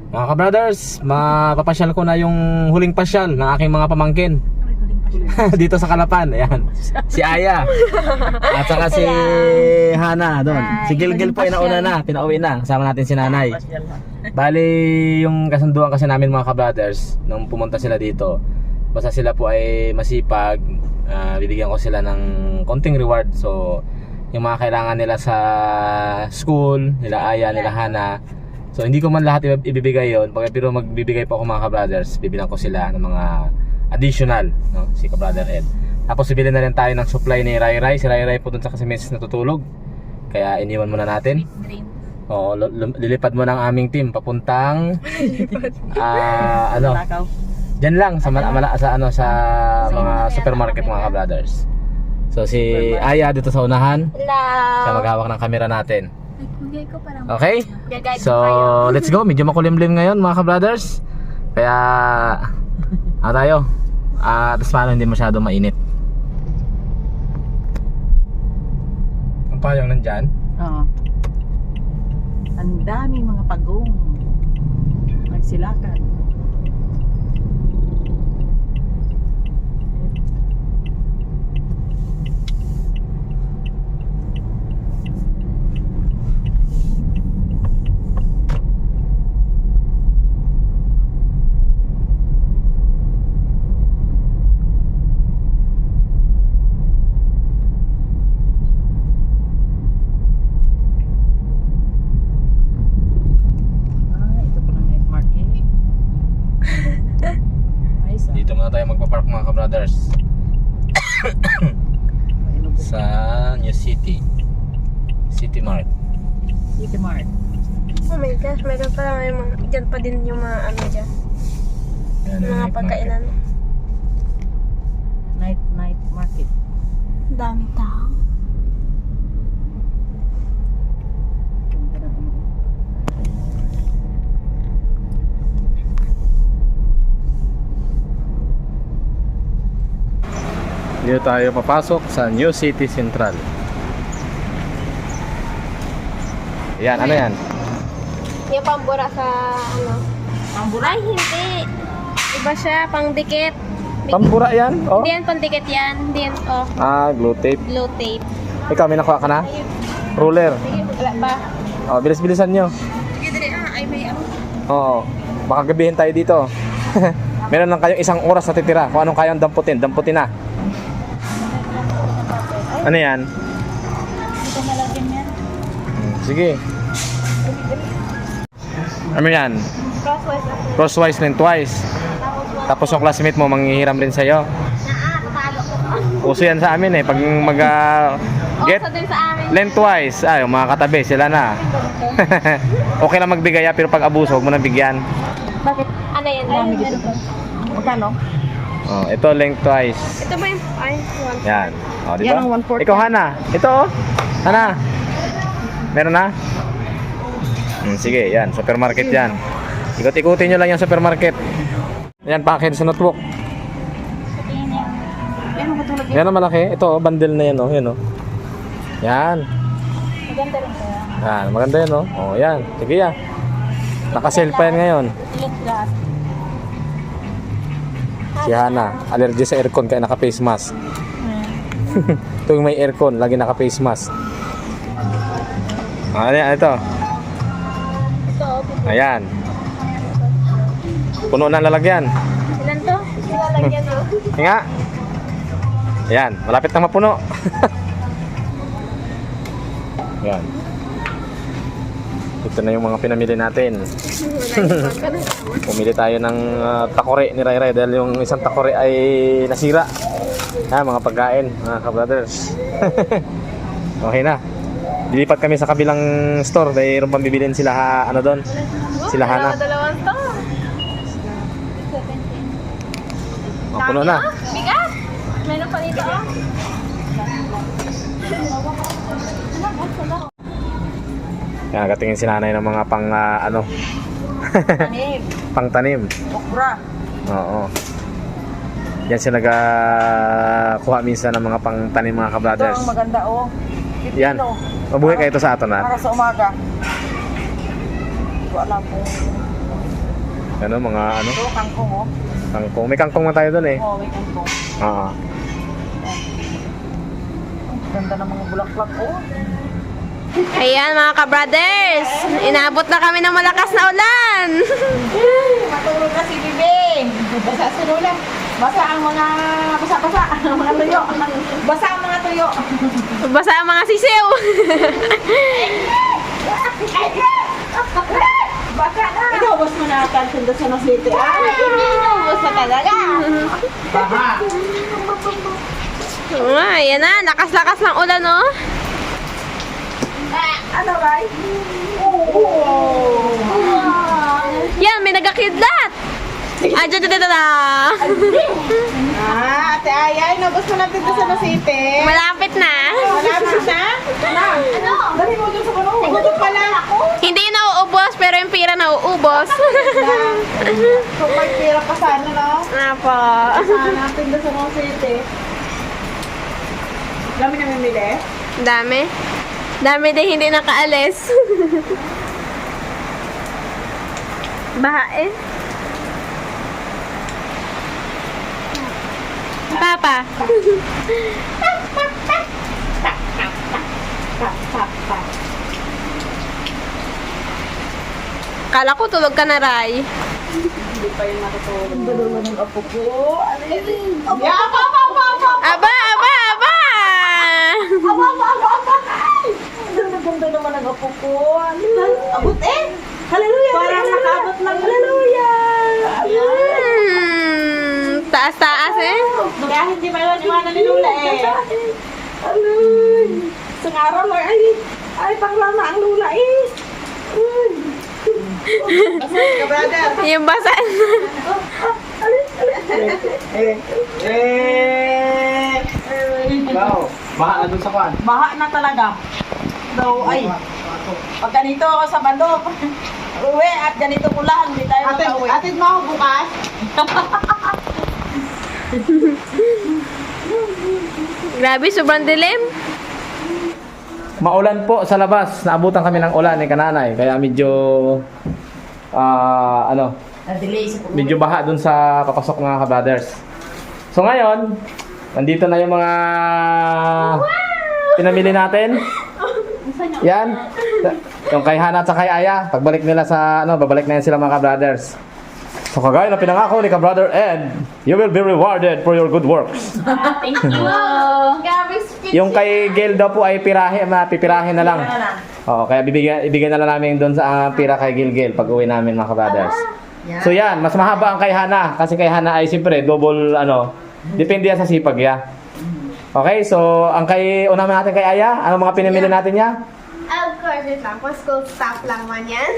Mga ka-brothers, mapapasyal ko na yung huling pasyal ng aking mga pamangkin dito sa Calapan. Ayan, si Aya at saka si Hana doon. Si Gilgil po ay nauna na, pinauwi na. Kasama natin si nanay. Bali, yung kasunduan kasi namin mga ka-brothers nung pumunta sila dito, basta sila po ay masipag, bibigyan ko sila ng konting reward. So yung mga kailangan nila sa school, nila Aya, nila Hana, so hindi ko man lahat ibibigay yon, pero magbibigay po ako mga ka-brothers, bibilang ko sila ng mga additional, no? Si ka-brother Ed. Tapos bibili na rin tayo ng supply ni Rai Rai. Si Rai Rai po dun sa kasi meses natutulog, kaya iniwan muna natin. Oo, lilipad mo ng aming team papuntang ano, diyan lang sa sa mga supermarket mga ka-brothers. So si Aya dito sa unahan. Hello. Siya maghawak ng camera natin. Okay? So let's go. Medyo makulimlim ngayon mga ka-brothers. Kaya tayo. Tapos paano hindi masyado mainit. Ang payong nandyan? Oo. Ang daming mga pagong nagsilakan. Dito muna tayo magpapark mga ka-brothers. Sa New City Mart. City Mart. Oh my gosh, meron pa lang yung mga, dyan pa din yung mga ano dyan. Yan, Mga night pagkainan. Night market. Dami tao. Dito tayo papasok sa New City Central. Yan, ano yan? Yung pambura sa ano. Pambura? Ay, hindi. Iba siya, pang dikit. Pambura yan? Oh. Hindi yan pang dikit yan. Hindi yan, oh. Glue tape. Glue tape. Ikaw, may nakuha ka na? Ruler. Sige, wala ba? Bilis-bilisan nyo. Sige, dali. Ay, may ako. Oo. Baka gabihin tayo dito. Meron lang kayong 1 oras na titira. Kung anong kayang damputin na. Ano yan? Ito malagyan yan. Sige. Ano yan? Crosswise ako. Crosswise lengthwise. Tapos yung classmate mo manghihiram rin sa'yo. Talo ko. Uso yan sa amin pag get Sa din sa amin. lengthwise, yung mga katabi sila na. Okay lang magbigay pero pag abuso huwag mo na bigyan. Bakit? Ano yan? Dami dito. Magkano? Ito lengthwise. Ito ba yung... Ay, one. Yan. Di Yan ba? ang 1/4. Ikaw Hana. Ito Hana. Meron na? Sige, yan. Supermarket yan. Ikot-ikutin nyo lang yung supermarket. Yan, package sa notebook. Yan ang katulad yan. Yan ang malaki. Ito, bundle na yan. Yan. Yan. Maganda rin kaya. Yan, maganda yan. Yan. Sige yan. Naka-sale pa yan ngayon. Ilit gas. Si Hana, allergy sa aircon kaya naka-face mask. Tuwing may aircon, lagi naka-face mask. Ano yan? Ito. Ito, Ayan. Puno na lalagyan. ilan to? Ilalagyan mo. Nga. Ayan, malapit na mapuno. Ayan. Ito na yung mga pinamili natin. Pumili tayo ng takore ni Rai Rai dahil yung isang takore ay nasira. Mga pagkain, mga ka-brothers. Okay na. Dilipat kami sa kabilang store dahil mayroong pambibilin sila doon. Sila Hana. Dalawang to. Puno na. Bigat! Meron pa dito. Yan, nagatingin si nanay ng mga pang Tanim. pang tanim. Okra. Oo. Yan siya kuha minsan ng mga pang tanim mga Ito ka-brothers. ang maganda Yan. Pipino. Mabuhay kayo ito sa ato na. Para sa umaga. Hindi ko alam kung Ano, mga ano, Ito, kangkong oh. kangkong. May kangkong na tayo doon eh. Oo, may kangkong. Ah. Ganda ng mga bulaklak oh. Ayan mga ka-brothers, inabot na kami ng malakas na ulan. Matulog na si Bibi. Basa sa lula. Basa ang mga basa-basa. Ang mga tuyo. Basa ang mga tuyo. Basa ang mga sisiw. Basa na. Ikaw, boss mo na kantinda sa City. Ay, hindi na. Boss na talaga. Baha. Ayan na, lakas-lakas ng ulan oh. Ano ba? Oo. Yan, may nagkakidlat. Ah, dyan. Ate Ayay, nabos mo natin ito sa City. Malapit na. Malapit na? Ano? Dali mo dun sa kuno. Gutom pala ako. Hindi nauubos, pero yung pira nauubos. Kung may pira pa sana, no? Apo. Sana natin doon sa mga City. Dami na mamili. Dami. Dami din hindi nakaalis. Bahain. Papa. Kala ko tulog ka na, Ray. Hindi pa yung natutulog. Ang dalawa ng apo ko. Ano yun? Yeah, apa. Aba! Ang ganda naman ang apo ko. Abot eh. Hallelujah. Parang nakabot ng hallelujah. Taas-taas eh. Kaya hindi pa yun iwanan ni Lula eh. Hallelujah. Isang araw lang ay panglama ang Lula eh. Brother. Yung basan. Ikaw, baha na dun sa kwan. Baha na talaga. So, ay. Pag ganito ako sa bando, uwi at ganito ko lang, hindi tayo makauwi. Atid mo ako bukas? Grabe, sobrang dilim. Maulan po sa labas. Naabutan kami ng ulan ni kananay. Kaya medyo medyo baha dun sa papasok mga ka-brothers. So ngayon, nandito na yung mga pinamili natin. Yan. Yung kay Hana at sa kay Aya. Pagbalik nila sa babalik na yan sila mga ka-brothers. So kagaya na pinangako ni ka-brother Ed, you will be rewarded for your good works. Thank you. Yung kay Gail daw po ay pipirahin na lang. Oo, kaya ibigay na lang namin doon sa pira kay Gil pag uwi namin mga ka-brothers. So yan, mas mahaba ang kay Hana kasi kay Hana ay siyempre double depende yan sa sipag ya. Okay, so ang una natin kay Aya, ano mga pinamili natin niya? Of course, wait lang. School staff lang man yan.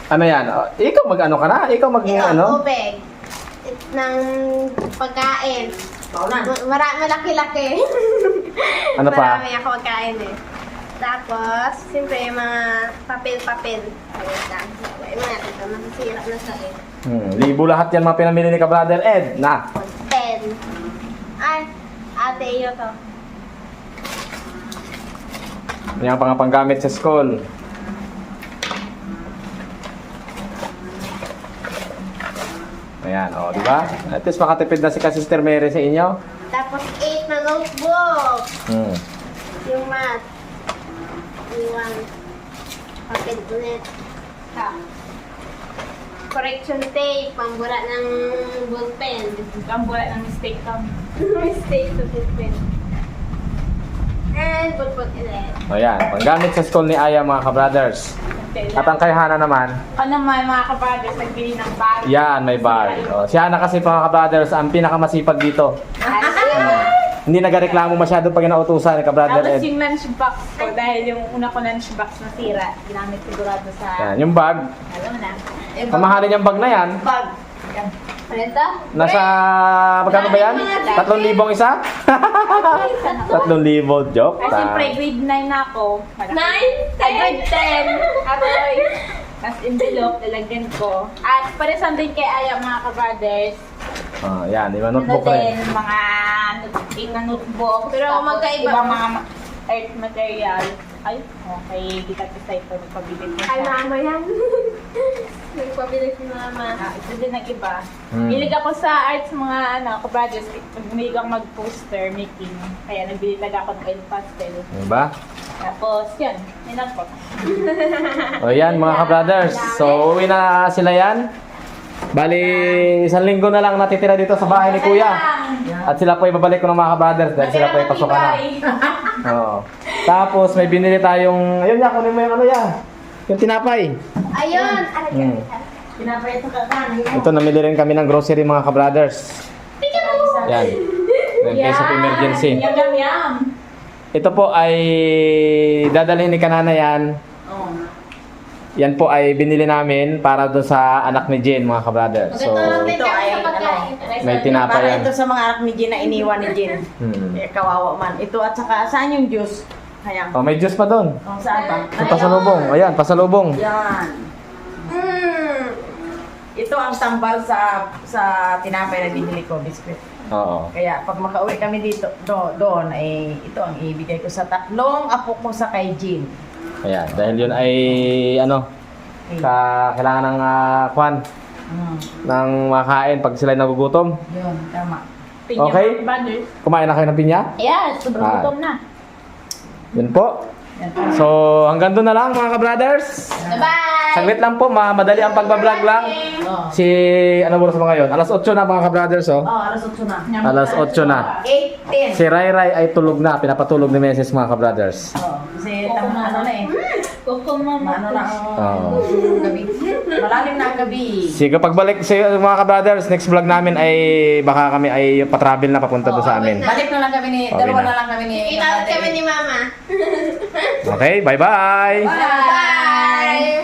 Ano yan? Ikaw mag-ano ka na? Ikaw Tubig. Ng pagkain. Malaki-laki. Ano pa? Marami ako pagkain eh. Tapos, siyempre, mga papel-papel. Ayun lang. Ayun nga, ito. Masisira na sa akin. Libo lahat yan mga pinamili ni ka-brother Ed. Na. 10. Ay, ate, iyo to. Yan ang panggamit sa school. Ayan, di ba? At least makatipid na si Sister Mary sa inyo. Tapos 8 na notebook. Yung math. Yung papel ulit. Correction tape. Pambura ng ballpen. Pambura ng mistake ka. Mistake sa ballpen. And put ulit. Ayan, panggamit sa school ni Aya mga ka-brothers. At ang kay Hana naman, Naman mga kabaders, nagbili ng bag. yan, may bag. Si Hana kasi mga ka-brothers, ang pinakamasipag dito. Hindi nagareklamo masyado pag inautusan ni ka-brother Tapos Ed. yung lunchbox ko, dahil yung una ko lunchbox nasira, ginamit sigurado sa... Yan, yung bag. Alam na. Mamahalin yung bag na yan. Bag. Yan. Ano Nasa, magkano ba yan? 3,000 isa? 3,000, joke. Kasi siyempre, grade 9 na ako. 9? Grade 10. Aroy. Tapos envelope, lalagyan ko. At paresan din kay Aya mga kabrothers. Yan, di ba notebook rin? Mga notebook. Pero tapos magkaiba. ibang mga earth material. Ay, okay. Di ka sa ito pag-ibig mo. Ay, mama yan. Nagpabili si mama. Ito din ang iba. Hmm. Hilig ako sa arts mga kabradyos. Hilig ako mag-poster making. Kaya nagbili talaga ako ng oil pastel. Diba? Tapos yan, yun lang po. O yan mga ka-brothers. So uwi na sila yan. Bali, 1 linggo na lang natitira dito sa bahay ni Kuya. At sila po ibabalik ko ng mga ka-brothers dahil sila po ipasok na. Oo. Tapos may binili tayong, ayun ya, kunin mo yung ano ya. Yung tinapay. Ayun! Hmm. Pinapay ito kakanin. Ito, namili rin kami ng grocery mga ka-brothers. Yan. In case of emergency. Yum, yum, yum. Ito po ay dadalhin ni Kanana yan. Oh. Yan po ay binili namin para doon sa anak ni Jane mga ka-brothers. So, Ito ay may tinapay para yan. ito sa mga anak ni Jin na iniwan ni Jin. Kawawa man. Ito at saka saan yung juice? Hayang. Oh, may juice pa doon. Oh, saan ba? Yung pasalubong. Ayan, pasalubong. Yan. Ito ang tambal sa tinapay na binili ko, biscuit. Oo. Kaya pag makauwi kami dito, doon, ay ito ang ibigay ko sa 3 apo ko sa kay Jin. Ayan, dahil yun ay ano, kailangan ng kwan, ng makain pag sila nagugutom. Yun, tama. Okay. Kumain na kayo ng pinya? Yes, sobrang gutom na. Yun po. Yan. So, hanggang doon na lang mga ka-brothers. Bye! Saglit lang po, madali ang pagbablog lang. Oh. Si, ano oras ba ngayon? Alas 8 na mga ka-brothers, oh. Oh, alas 8 na. Alas 8 na. 8:10. Si Rai Rai ay tulog na, pinapatulog ni Mrs. mga ka-brothers. Oh, kasi ano na eh. Ano na ang Oo. gabi. Malalim na ang gabi. Sige, pagbalik sa mga ka-brothers, next vlog namin ay baka kami ay patravel na papunta doon sa amin. Balik na lang kami ni, Okay dalawa na. na lang kami ni. Kita kami ni mama. Okay, bye-bye! Bye!